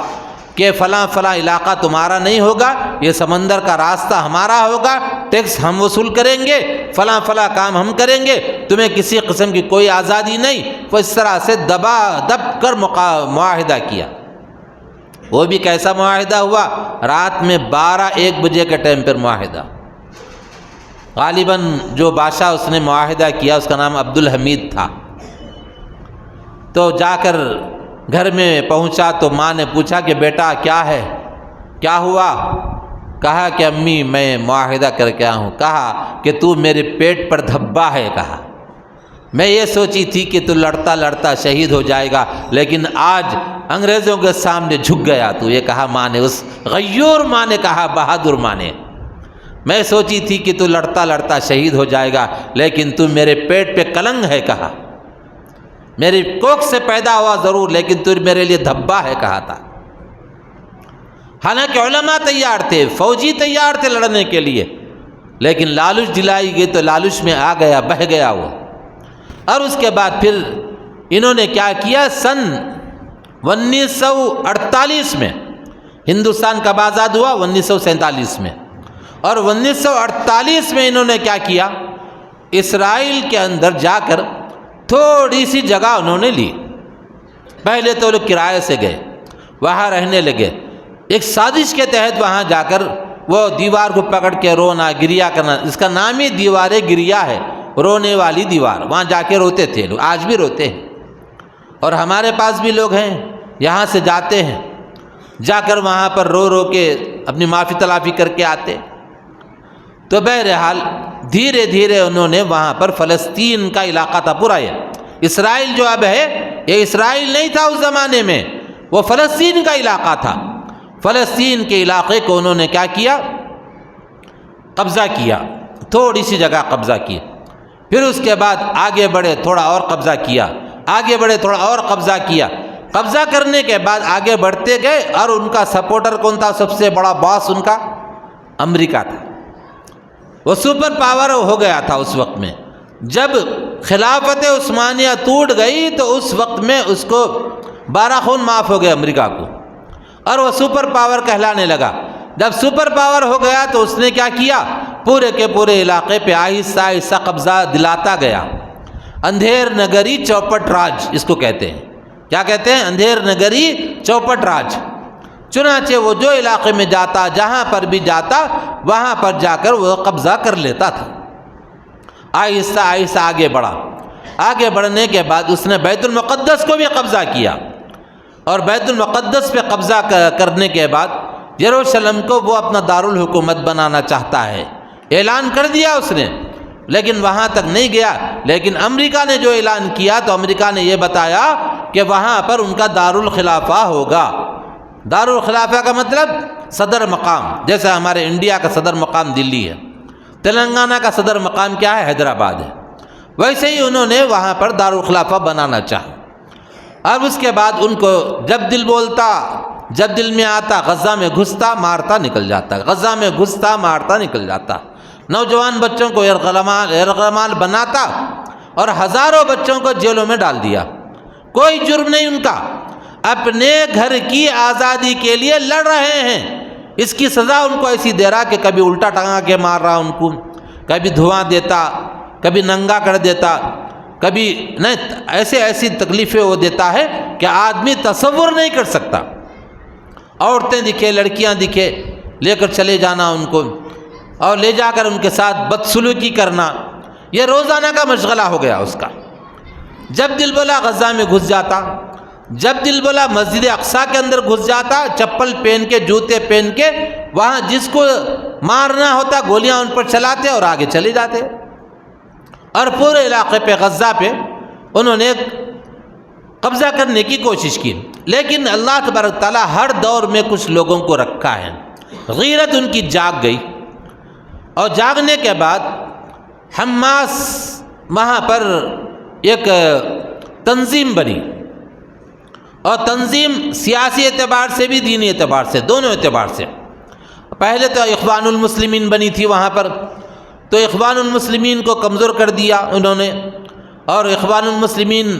کہ فلاں فلاں علاقہ تمہارا نہیں ہوگا، یہ سمندر کا راستہ ہمارا ہوگا، ٹیکس ہم وصول کریں گے، فلاں فلاں کام ہم کریں گے، تمہیں کسی قسم کی کوئی آزادی نہیں۔ وہ اس طرح سے دب کر معاہدہ کیا۔ وہ بھی کیسا معاہدہ ہوا؟ رات میں 12-1 بجے کے ٹائم پر معاہدہ۔ غالباً جو بادشاہ اس نے معاہدہ کیا اس کا نام عبدالحمید تھا۔ تو جا کر گھر میں پہنچا تو ماں نے پوچھا کہ بیٹا کیا ہے، کیا ہوا؟ کہا کہ امی میں معاہدہ کر کے آیا ہوں۔ کہا کہ تو میرے پیٹ پر دھبا ہے۔ کہا میں یہ سوچی تھی کہ تو لڑتا لڑتا شہید ہو جائے گا، لیکن آج انگریزوں کے سامنے جھک گیا تو۔ یہ کہا ماں نے، اس غیور ماں نے کہا، بہادر ماں نے، میں سوچی تھی کہ تو لڑتا لڑتا شہید ہو جائے گا، لیکن تو میرے پیٹ پہ کلنگ ہے۔ کہا میری کوکھ سے پیدا ہوا ضرور، لیکن تو میرے لیے دھبا ہے کہا تھا۔ حالانکہ علماء تیار تھے، فوجی تیار تھے لڑنے کے لیے، لیکن لالچ دلائی گئی تو لالچ میں آ گیا، بہہ گیا وہ۔ اور اس کے بعد پھر انہوں نے کیا کیا؟ سن 1948 میں ہندوستان کب آزاد ہوا؟ 1947 میں۔ اور 1948 میں انہوں نے کیا کیا؟ اسرائیل کے اندر جا کر تھوڑی سی جگہ انہوں نے لی۔ پہلے تو لوگ کرائے سے گئے، وہاں رہنے لگے۔ ایک سازش کے تحت وہاں جا کر وہ دیوار کو پکڑ کے رونا، گریا کرنا، اس کا نام ہی دیوار گریا ہے، رونے والی دیوار۔ وہاں جا کے روتے تھے لوگ، آج بھی روتے ہیں۔ اور ہمارے پاس بھی لوگ ہیں، یہاں سے جاتے ہیں، جا کر وہاں پر رو رو کے اپنی معافی تلافی کر کے آتے۔ تو بہرحال دھیرے دھیرے انہوں نے وہاں پر فلسطین کا علاقہ تھا پورا، یہ اسرائیل جو اب ہے یہ اسرائیل نہیں تھا اس زمانے میں، وہ فلسطین کا علاقہ تھا۔ فلسطین کے علاقے کو انہوں نے کیا کیا؟ قبضہ کیا، تھوڑی سی جگہ قبضہ کی۔ پھر اس کے بعد آگے بڑھے، تھوڑا اور قبضہ کیا، آگے بڑھے، تھوڑا اور قبضہ کیا۔ قبضہ کرنے کے بعد آگے بڑھتے گئے، اور ان کا سپورٹر کون تھا؟ سب سے بڑا باس ان کا امریکہ تھا۔ وہ سپر پاور ہو گیا تھا اس وقت میں۔ جب خلافت عثمانیہ ٹوٹ گئی تو اس وقت میں اس کو 12 خون معاف ہو گئے امریکہ کو، اور وہ سپر پاور کہلانے لگا۔ جب سپر پاور ہو گیا تو اس نے کیا کیا؟ پورے کے پورے علاقے پہ آہستہ آہستہ قبضہ دلاتا گیا۔ اندھیر نگری چوپٹ راج اس کو کہتے ہیں۔ کیا کہتے ہیں؟ اندھیر نگری چوپٹ راج۔ چنانچہ وہ جو علاقے میں جاتا، جہاں پر بھی جاتا، وہاں پر جا کر وہ قبضہ کر لیتا تھا۔ آہستہ آہستہ آگے بڑھا۔ آگے بڑھنے کے بعد اس نے بیت المقدس کو بھی قبضہ کیا، اور بیت المقدس پہ قبضہ کرنے کے بعد یروشلم کو وہ اپنا دارالحکومت بنانا چاہتا ہے، اعلان کر دیا اس نے، لیکن وہاں تک نہیں گیا۔ لیکن امریکہ نے جو اعلان کیا تو امریکہ نے یہ بتایا کہ وہاں پر ان کا دارالخلافہ ہوگا۔ دارالخلافہ کا مطلب صدر مقام، جیسے ہمارے انڈیا کا صدر مقام دلی ہے، تلنگانہ کا صدر مقام کیا ہے؟ حیدرآباد ہے، ویسے ہی انہوں نے وہاں پر دارالخلافہ بنانا چاہا۔ اب اس کے بعد ان کو جب دل بولتا، جب دل میں آتا، غزہ میں گھستا مارتا نکل جاتا، غزہ میں گھستا مارتا نکل جاتا، نوجوان بچوں کو یرغمال بناتا اور ہزاروں بچوں کو جیلوں میں ڈال دیا۔ کوئی جرم نہیں ان کا، اپنے گھر کی آزادی کے لیے لڑ رہے ہیں۔ اس کی سزا ان کو ایسی دے رہا کہ کبھی الٹا ٹنگا کے مار رہا ان کو، کبھی دھواں دیتا، کبھی ننگا کر دیتا، کبھی نہیں، ایسی تکلیفیں وہ دیتا ہے کہ آدمی تصور نہیں کر سکتا۔ عورتیں دکھے، لڑکیاں دکھے، لے کر چلے جانا ان کو، اور لے جا کر ان کے ساتھ بدسلوکی کرنا، یہ روزانہ کا مشغلہ ہو گیا اس کا۔ جب دل بولا غزہ میں گھس جاتا، جب دل بولا مسجد اقصیٰ کے اندر گھس جاتا، چپل پہن کے، جوتے پہن کے، وہاں جس کو مارنا ہوتا گولیاں ان پر چلاتے اور آگے چلے جاتے، اور پورے علاقے پہ، غزہ پہ انہوں نے قبضہ کرنے کی کوشش کی۔ لیکن اللہ تبارک تعالیٰ ہر دور میں کچھ لوگوں کو رکھا ہے، غیرت ان کی جاگ گئی، اور جاگنے کے بعد حماس وہاں پر ایک تنظیم بنی، اور تنظیم سیاسی اعتبار سے بھی، دینی اعتبار سے، دونوں اعتبار سے۔ پہلے تو اخوان المسلمین بنی تھی وہاں پر، تو اخوان المسلمین کو کمزور کر دیا انہوں نے، اور اخوان المسلمین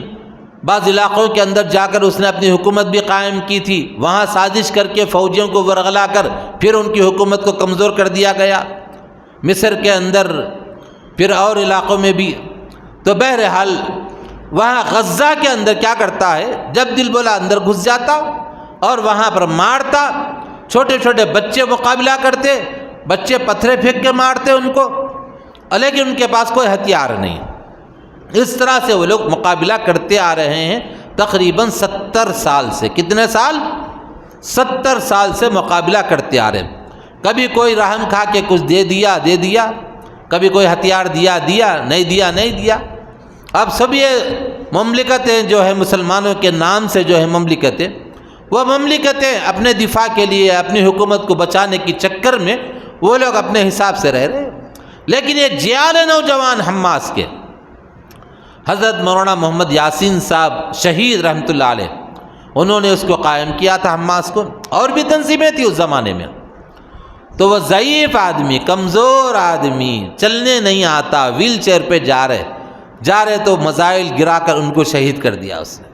بعض علاقوں کے اندر جا کر اس نے اپنی حکومت بھی قائم کی تھی، وہاں سازش کر کے فوجیوں کو ورغلا کر پھر ان کی حکومت کو کمزور کر دیا گیا، مصر کے اندر، پھر اور علاقوں میں بھی۔ تو بہرحال وہاں غزہ کے اندر کیا کرتا ہے، جب دل بولا اندر گھس جاتا اور وہاں پر مارتا، چھوٹے چھوٹے بچے مقابلہ کرتے، بچے پتھرے پھینک کے مارتے ان کو، لیکن ان کے پاس کوئی ہتھیار نہیں۔ اس طرح سے وہ لوگ مقابلہ کرتے آ رہے ہیں تقریباً 70 سال سے۔ کتنے سال؟ 70 سال سے مقابلہ کرتے آ رہے ہیں۔ کبھی کوئی رحم کھا کے کچھ دے دیا، کبھی کوئی ہتھیار دیا، نہیں دیا۔ اب سب یہ مملکتیں جو ہے مسلمانوں کے نام سے جو ہے مملکتیں، وہ مملکتیں اپنے دفاع کے لیے، اپنی حکومت کو بچانے کی چکر میں وہ لوگ اپنے حساب سے رہ رہے ہیں۔ لیکن یہ جیال نوجوان حماس کے، حضرت مولانا محمد یاسین صاحب شہید رحمۃ اللہ علیہ، انہوں نے اس کو قائم کیا تھا حماس کو، اور بھی تنظیمیں تھیں اس زمانے میں۔ تو وہ ضعیف آدمی، کمزور آدمی، چلنے نہیں آتا، ویل چیئر پہ جا رہے تو میزائل گرا کر ان کو شہید کر دیا اس نے۔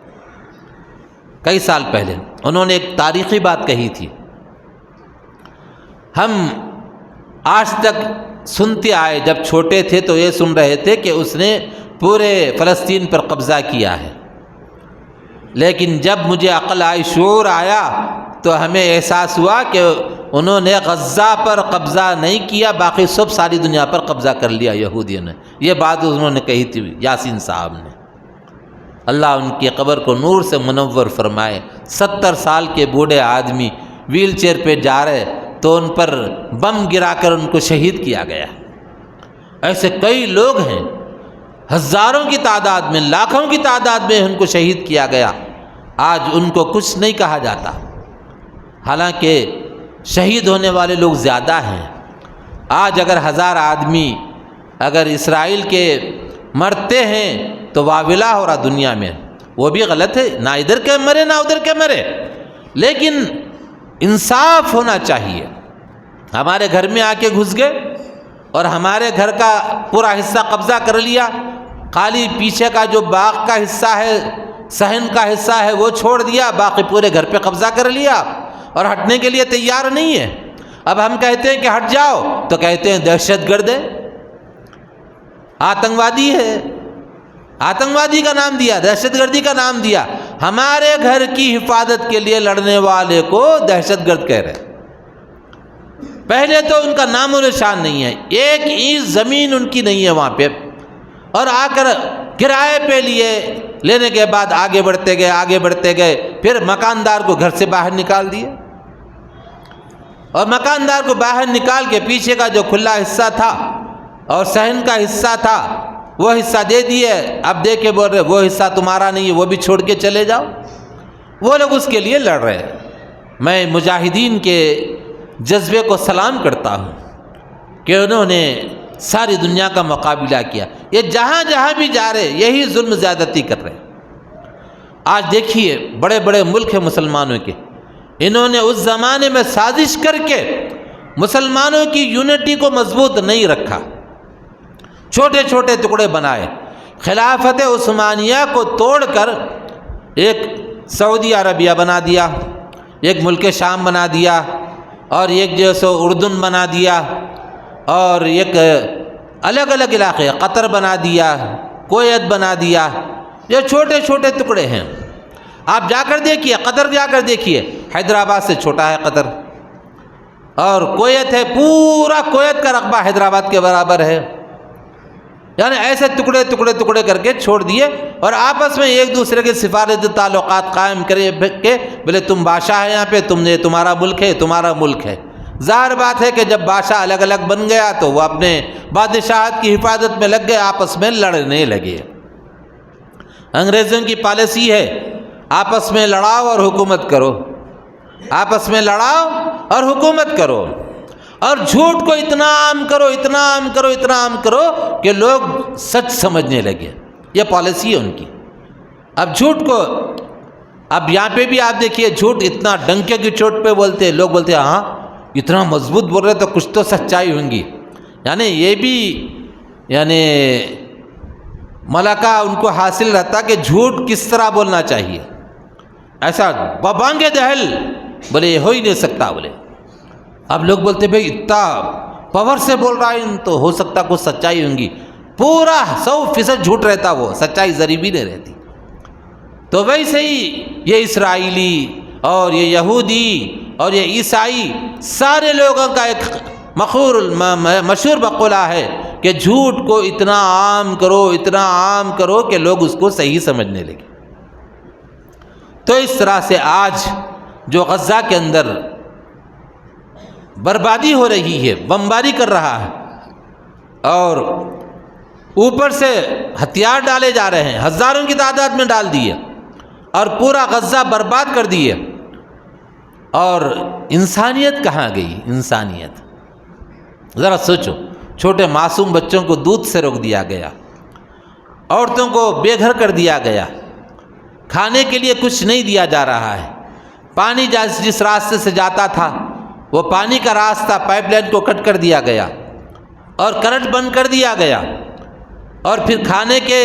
کئی سال پہلے انہوں نے ایک تاریخی بات کہی تھی، ہم آج تک سنتے آئے، جب چھوٹے تھے تو یہ سن رہے تھے کہ اس نے پورے فلسطین پر قبضہ کیا ہے، لیکن جب مجھے عقل آئی، شعور آیا، تو ہمیں احساس ہوا کہ انہوں نے غزہ پر قبضہ نہیں کیا، باقی ساری دنیا پر قبضہ کر لیا یہودیوں نے۔ یہ بات انہوں نے کہی تھی یاسین صاحب نے، اللہ ان کی قبر کو نور سے منور فرمائے۔ 70 سال کے بوڑھے آدمی ویل چیئر پہ جا رہے تو ان پر بم گرا کر ان کو شہید کیا گیا۔ ایسے کئی لوگ ہیں، ہزاروں کی تعداد میں، لاکھوں کی تعداد میں ان کو شہید کیا گیا، آج ان کو کچھ نہیں کہا جاتا، حالانکہ شہید ہونے والے لوگ زیادہ ہیں۔ آج اگر 1000 آدمی اگر اسرائیل کے مرتے ہیں تو واویلا ہو رہا دنیا میں، وہ بھی غلط ہے، نہ ادھر کے مرے نہ ادھر کے مرے، لیکن انصاف ہونا چاہیے۔ ہمارے گھر میں آ کے گھس گئے اور ہمارے گھر کا پورا حصہ قبضہ کر لیا، خالی پیچھے کا جو باغ کا حصہ ہے، صحن کا حصہ ہے وہ چھوڑ دیا، باقی پورے گھر پہ قبضہ کر لیا اور ہٹنے کے لیے تیار نہیں ہے۔ اب ہم کہتے ہیں کہ ہٹ جاؤ تو کہتے ہیں دہشت گرد ہے، آتنکوادی ہے، آتنکوادی کا نام دیا، دہشت گردی کا نام دیا۔ ہمارے گھر کی حفاظت کے لیے لڑنے والے کو دہشت گرد کہہ رہے۔ پہلے تو ان کا نام و نشان نہیں ہے، ایک اینچ زمین ان کی نہیں ہے وہاں پہ، اور آ کر کرائے پہ لینے کے بعد آگے بڑھتے گئے، پھر مکاندار کو گھر سے باہر نکال دیے، اور مکاندار کو باہر نکال کے پیچھے کا جو کھلا حصہ تھا اور صحن کا حصہ تھا وہ حصہ دے دیے۔ اب دیکھ کے بول رہے وہ حصہ تمہارا نہیں ہے، وہ بھی چھوڑ کے چلے جاؤ۔ وہ لوگ اس کے لیے لڑ رہے ہیں۔ میں مجاہدین کے جذبے کو سلام کرتا ہوں کہ انہوں نے ساری دنیا کا مقابلہ کیا۔ یہ جہاں جہاں بھی جا رہے یہی ظلم زیادتی کر رہے ہیں۔ آج دیکھیے بڑے بڑے ملک ہیں مسلمانوں کے، انہوں نے اس زمانے میں سازش کر کے مسلمانوں کی یونٹی کو مضبوط نہیں رکھا، چھوٹے چھوٹے ٹکڑے بنائے۔ خلافت عثمانیہ کو توڑ کر ایک سعودی عربیہ بنا دیا، ایک ملک شام بنا دیا، اور ایک جو سو اردن بنا دیا، اور ایک الگ الگ علاقے قطر بنا دیا، کویت بنا دیا۔ یہ چھوٹے چھوٹے ٹکڑے ہیں۔ آپ جا کر دیکھیے، قطر جا کر دیکھیے، حیدرآباد سے چھوٹا ہے قطر، اور کویت ہے، پورا کویت کا رقبہ حیدرآباد کے برابر ہے۔ یعنی ایسے ٹکڑے ٹکڑے ٹکڑے کر کے چھوڑ دیے، اور آپس میں ایک دوسرے کے سفارتی تعلقات قائم کرے کے بولے تم بادشاہ ہے یہاں پہ، تمہارا ملک ہے، تمہارا ملک ہے۔ ظاہر بات ہے کہ جب بادشاہ الگ الگ بن گیا تو وہ اپنے بادشاہت کی حفاظت میں لگ گئے، آپس میں لڑنے لگے۔ انگریزوں کی پالیسی ہے آپس میں لڑاؤ اور حکومت کرو، آپس میں لڑاؤ اور حکومت کرو، اور جھوٹ کو اتنا عام کرو، اتنا عام کرو، اتنا عام کرو کہ لوگ سچ سمجھنے لگے۔ یہ پالیسی ہے ان کی۔ اب جھوٹ کو، اب یہاں پہ بھی آپ دیکھیے جھوٹ اتنا ڈنکے کی چوٹ پہ بولتے ہیں، لوگ بولتے ہیں ہاں اتنا مضبوط بول رہے تو کچھ تو سچائی ہوں گی۔ یعنی یہ بھی ملکہ ان کو حاصل رہتا کہ جھوٹ کس طرح بولنا چاہیے، ایسا ببانگے دہل بولے یہ ہو ہی نہیں سکتا بولے۔ اب لوگ بولتے بھائی اتنا پاور سے بول رہا ہے تو ہو سکتا کچھ سچائی ہوں گی، پورا 100% جھوٹ رہتا، وہ سچائی ذری بھی نہیں رہتی۔ تو ویسے ہی یہ اسرائیلی اور یہ یہودی اور یہ عیسائی سارے لوگوں کا ایک مشہور مقولہ ہے کہ جھوٹ کو اتنا عام کرو، اتنا عام کرو کہ لوگ اس کو صحیح سمجھنے لگے۔ تو اس طرح سے آج جو غزہ کے اندر بربادی ہو رہی ہے، بمباری کر رہا ہے، اور اوپر سے ہتھیار ڈالے جا رہے ہیں، ہزاروں کی تعداد میں ڈال دیے اور پورا غزہ برباد کر دیے، اور انسانیت کہاں گئی؟ انسانیت ذرا سوچو، چھوٹے معصوم بچوں کو دودھ سے روک دیا گیا، عورتوں کو بے گھر کر دیا گیا، کھانے کے لیے کچھ نہیں دیا جا رہا ہے، پانی جس راستے سے جاتا تھا وہ پانی کا راستہ پائپ لائن کو کٹ کر دیا گیا، اور کرنٹ بند کر دیا گیا، اور پھر کھانے کے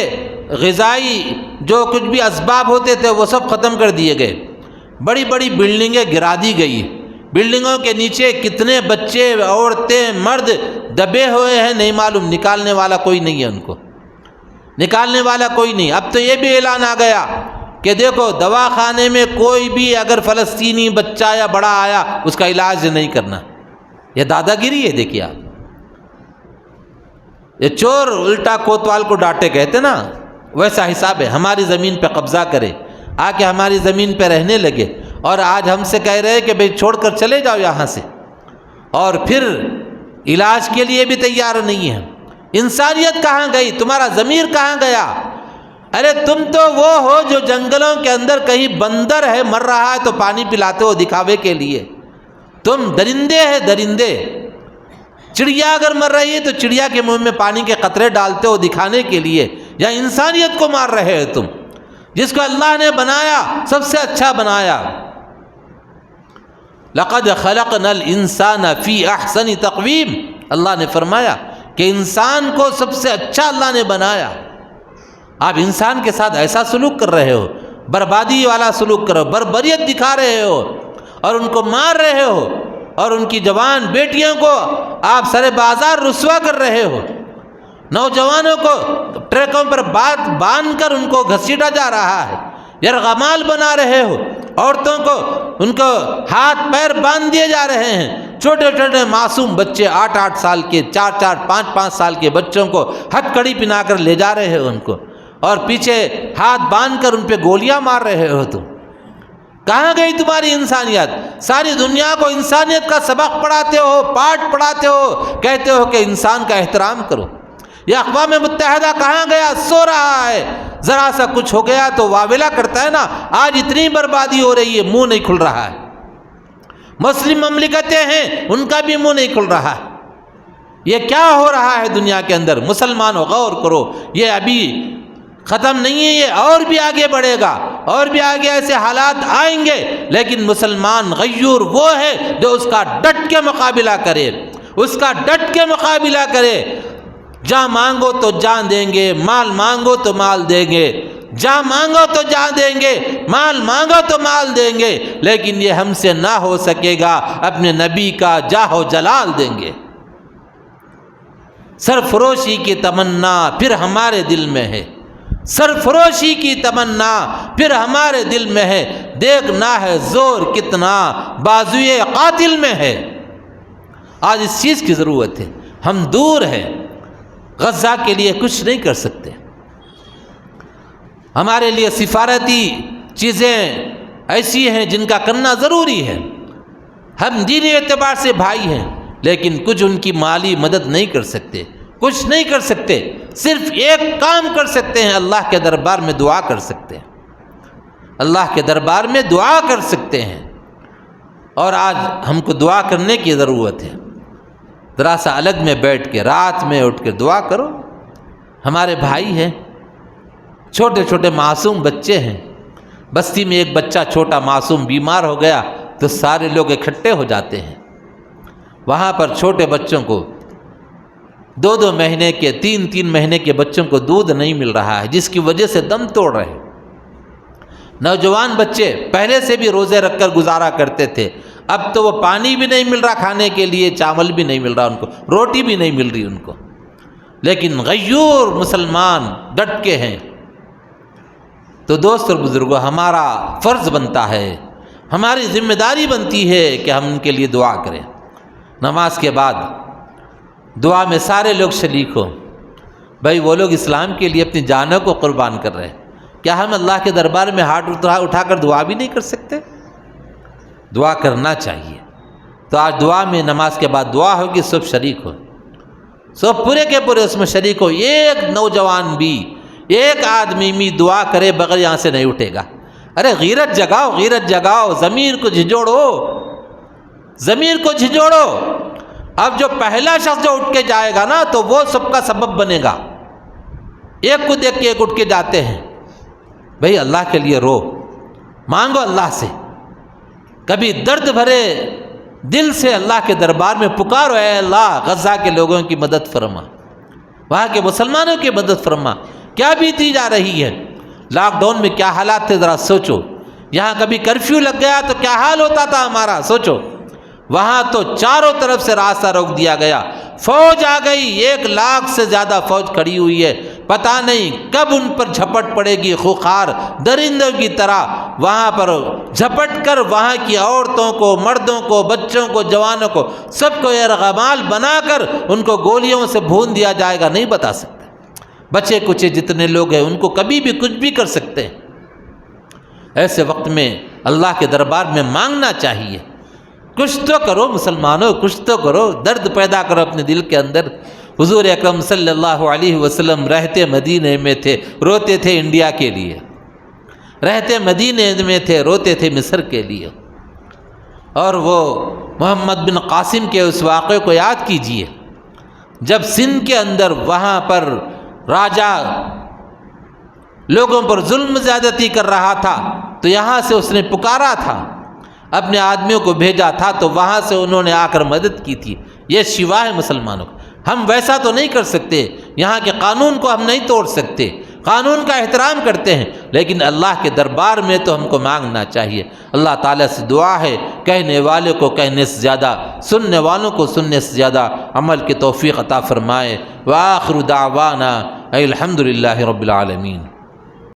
غذائی جو کچھ بھی اسباب ہوتے تھے وہ سب ختم کر دیے گئے، بڑی بڑی بلڈنگیں گرا دی گئی، بلڈنگوں کے نیچے کتنے بچے، عورتیں، مرد دبے ہوئے ہیں، نہیں معلوم، نکالنے والا کوئی نہیں ہے، ان کو نکالنے والا کوئی نہیں۔ اب تو یہ بھی اعلان آ گیا کہ دیکھو دواخانے میں کوئی بھی اگر فلسطینی بچہ یا بڑا آیا اس کا علاج نہیں کرنا۔ یہ دادا گیری ہے، دیکھیے آپ، یہ چور الٹا کوتوال کو ڈانٹے کہتے نا، ویسا حساب ہے۔ ہماری زمین پہ قبضہ کرے، آ کے ہماری زمین پہ رہنے لگے، اور آج ہم سے کہہ رہے کہ بھئی چھوڑ کر چلے جاؤ یہاں سے، اور پھر علاج کے لیے بھی تیار نہیں ہے۔ انسانیت کہاں گئی؟ تمہارا ضمیر کہاں گیا؟ ارے تم تو وہ ہو جو جنگلوں کے اندر کہیں بندر ہے مر رہا ہے تو پانی پلاتے ہو دکھاوے کے لیے، تم درندے ہیں، درندے۔ چڑیا اگر مر رہی ہے تو چڑیا کے منہ میں پانی کے قطرے ڈالتے ہو دکھانے کے لیے، یا انسانیت کو مار رہے ہو تم، جس کو اللہ نے بنایا سب سے اچھا بنایا۔ لقد خلقنا الانسان فی احسن تقویم، اللہ نے فرمایا کہ انسان کو سب سے اچھا اللہ نے بنایا۔ آپ انسان کے ساتھ ایسا سلوک کر رہے ہو، بربادی والا سلوک کر رہے ہو، بربریت دکھا رہے ہو، اور ان کو مار رہے ہو، اور ان کی جوان بیٹیوں کو آپ سر بازار رسوا کر رہے ہو، نوجوانوں کو ٹرکوں پر باندھ کر ان کو گھسیٹا جا رہا ہے، یرغمال بنا رہے ہو۔ عورتوں کو ان کو ہاتھ پیر باندھ دیے جا رہے ہیں، چھوٹے چھوٹے معصوم بچے 8 سال کے، 4 5 سال کے بچوں کو ہتھ کڑی پہنا کر لے جا رہے ہیں ان کو، اور پیچھے ہاتھ باندھ کر ان پہ گولیاں مار رہے ہو۔ تو کہاں گئی تمہاری انسانیت؟ ساری دنیا کو انسانیت کا سبق پڑھاتے ہو، پاٹھ پڑھاتے ہو، کہتے ہو کہ انسان کا احترام کرو۔ یہ اقوام متحدہ کہاں گیا؟ سو رہا ہے۔ ذرا سا کچھ ہو گیا تو واویلا کرتا ہے نا۔ آج اتنی بربادی ہو رہی ہے، منہ نہیں کھل رہا ہے۔ مسلم مملکتیں ہیں، ان کا بھی منہ نہیں کھل رہا ہے۔ یہ کیا ہو رہا ہے دنیا کے اندر؟ مسلمانوں غور کرو، یہ ابھی ختم نہیں ہے، یہ اور بھی آگے بڑھے گا، اور بھی آگے ایسے حالات آئیں گے۔ لیکن مسلمان غیور وہ ہے جو اس کا ڈٹ کے مقابلہ کرے، اس کا ڈٹ کے مقابلہ کرے۔ جاں مانگو تو جان دیں گے، مال مانگو تو مال دیں گے، جاں مانگو تو جان دیں گے، مال مانگو تو مال دیں گے، لیکن یہ ہم سے نہ ہو سکے گا، اپنے نبی کا جاہ و جلال دیں گے۔ سرفروشی کی تمنا پھر ہمارے دل میں ہے، سرفروشی کی تمنا پھر ہمارے دل میں ہے، دیکھنا ہے زور کتنا بازوئے قاتل میں ہے۔ آج اس چیز کی ضرورت ہے۔ ہم دور ہیں، غزہ کے لیے کچھ نہیں کر سکتے، ہمارے لیے سفارتی چیزیں ایسی ہیں جن کا کرنا ضروری ہے۔ ہم دینی اعتبار سے بھائی ہیں، لیکن کچھ ان کی مالی مدد نہیں کر سکتے، کچھ نہیں کر سکتے۔ صرف ایک کام کر سکتے ہیں، اللہ کے دربار میں دعا کر سکتے ہیں، اللہ کے دربار میں دعا کر سکتے ہیں۔ اور آج ہم کو دعا کرنے کی ضرورت ہے۔ ذرا سا الگ میں بیٹھ کے رات میں اٹھ کے دعا کرو۔ ہمارے بھائی ہیں، چھوٹے چھوٹے معصوم بچے ہیں۔ بستی میں ایک بچہ چھوٹا معصوم بیمار ہو گیا تو سارے لوگ اکٹھے ہو جاتے ہیں۔ وہاں پر چھوٹے بچوں کو 2 مہینے کے 3 مہینے کے بچوں کو دودھ نہیں مل رہا ہے، جس کی وجہ سے دم توڑ رہے ہیں۔ نوجوان بچے پہلے سے بھی روزے رکھ کر گزارا کرتے تھے، اب تو وہ پانی بھی نہیں مل رہا کھانے کے لیے، چاول بھی نہیں مل رہا ان کو، روٹی بھی نہیں مل رہی ان کو۔ لیکن غیور مسلمان ڈٹ کے ہیں۔ تو دوست اور بزرگوں، ہمارا فرض بنتا ہے، ہماری ذمہ داری بنتی ہے کہ ہم ان کے لیے دعا کریں۔ نماز کے بعد دعا میں سارے لوگ شریک ہوں۔ بھائی وہ لوگ اسلام کے لیے اپنی جانوں کو قربان کر رہے ہیں، کیا ہم اللہ کے دربار میں ہاتھ اٹھا کر دعا بھی نہیں کر سکتے؟ دعا کرنا چاہیے۔ تو آج دعا میں نماز کے بعد دعا ہوگی، سب شریک ہو، سب پورے کے پورے اس میں شریک ہو۔ ایک نوجوان بھی، ایک آدمی بھی دعا کرے بغیر یہاں سے نہیں اٹھے گا۔ ارے غیرت جگاؤ، غیرت جگاؤ، ضمیر کو جھجوڑو، ضمیر کو جھجوڑو۔ اب جو پہلا شخص جو اٹھ کے جائے گا نا تو وہ سب کا سبب بنے گا۔ ایک کو دیکھ کے ایک اٹھ کے جاتے ہیں۔ بھئی اللہ کے لیے رو، مانگو اللہ سے، کبھی درد بھرے دل سے اللہ کے دربار میں پکارو، اے اللہ غزہ کے لوگوں کی مدد فرما، وہاں کے مسلمانوں کی مدد فرما۔ کیا بیتی جا رہی ہے؟ لاک ڈاؤن میں کیا حالات تھے ذرا سوچو۔ یہاں کبھی کرفیو لگ گیا تو کیا حال ہوتا تھا ہمارا، سوچو۔ وہاں تو چاروں طرف سے راستہ روک دیا گیا، فوج آ گئی، 1 لاکھ سے زیادہ فوج کھڑی ہوئی ہے، پتہ نہیں کب ان پر جھپٹ پڑے گی، خوخار درندوں کی طرح وہاں پر جھپٹ کر وہاں کی عورتوں کو، مردوں کو، بچوں کو، جوانوں کو، سب کو یرغمال بنا کر ان کو گولیوں سے بھون دیا جائے گا، نہیں بتا سکتے۔ بچے کچے جتنے لوگ ہیں ان کو کبھی بھی کچھ بھی کر سکتے ہیں۔ ایسے وقت میں اللہ کے دربار میں مانگنا چاہیے، کچھ تو کرو مسلمانوں، کچھ تو کرو، درد پیدا کرو اپنے دل کے اندر۔ حضور اکرم صلی اللہ علیہ وسلم رہتے مدینے میں تھے، روتے تھے انڈیا کے لیے، رہتے مدینے میں تھے، روتے تھے مصر کے لیے۔ اور وہ محمد بن قاسم کے اس واقعے کو یاد کیجئے، جب سندھ کے اندر وہاں پر راجہ لوگوں پر ظلم زیادتی کر رہا تھا تو یہاں سے اس نے پکارا تھا، اپنے آدمیوں کو بھیجا تھا تو وہاں سے انہوں نے آ کر مدد کی تھی۔ یہ شیوا ہے مسلمانوں کا۔ ہم ویسا تو نہیں کر سکتے، یہاں کے قانون کو ہم نہیں توڑ سکتے، قانون کا احترام کرتے ہیں، لیکن اللہ کے دربار میں تو ہم کو مانگنا چاہیے۔ اللہ تعالیٰ سے دعا ہے کہنے والے کو کہنے سے زیادہ، سننے والوں کو سننے سے زیادہ عمل کی توفیق عطا فرمائے۔ وآخر دعوانا الحمد للہ رب العالمین۔